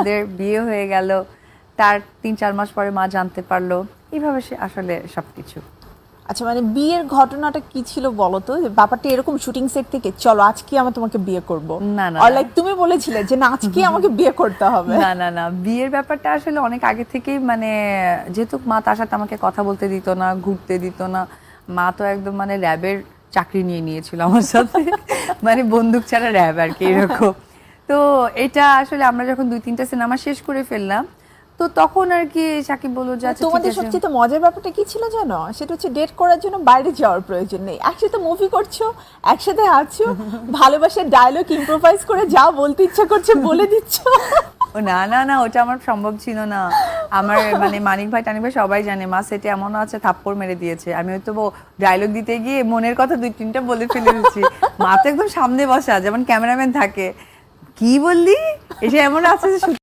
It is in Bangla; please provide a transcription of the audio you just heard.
আমাদের বিয়ে হয়ে গেল, তার 3-4 মাস পরে মা জানতে পারলো, এইভাবে সে আসলে সবকিছু। আচ্ছা, মানে বিয়ের ঘটনাটা কি ছিল বলো তো? যে ব্যাপারটা এরকম শুটিং সেট থেকে চলো আজকে আমি তোমাকে বিয়ে করব, না না আর না। লাইক তুমি বলেছিলে যে না আজকে আমাকে বিয়ে করতে হবে? না না না, বিয়ের ব্যাপারটা আসলে অনেক আগে থেকেই, মানে যেহেতু মা তার সাথে আমাকে কথা বলতে দিত না, ঘুরতে দিত না। মা তো একদম মানে র্যাবের চাকরি নিয়ে নিয়েছিল আমার সাথে, মানে বন্দুক ছাড়া র্যাব আর কি, এরকম। তো এটা আসলে আমরা যখন 2-3টা সিনেমা শেষ করে ফেললাম, তো তখন আর কি সাকিব বলল যে আচ্ছা ঠিক তোমাদের আছে। সবচেয়ে মজার ব্যাপারটা কি ছিল জানো? সেটা হচ্ছে ডেট করার জন্য বাইরে যাওয়ার প্রয়োজন নেই, একসাথে মুভি করছো, একসাথে আছো, ভালোবাসার ডায়লগ ইম্প্রোভাইজ করে যা বলতে ইচ্ছা করছে বলে দিচ্ছ। ও না না না, ওটা আমার সম্ভব ছিল না। আমার মানে মানিক ভাই টানিক ভাই সবাই জানে মা সেটে এমনও আছে থাপ্পড় মেরে দিয়েছে, আমি হয়তো ডায়লগ দিতে গিয়ে মনের কথা 2-3টা বলে ফেলেছি। মা তো একদম সামনে বসা, যেমন ক্যামেরাম্যান থাকে, কি বললি, এসে এমন আছে যে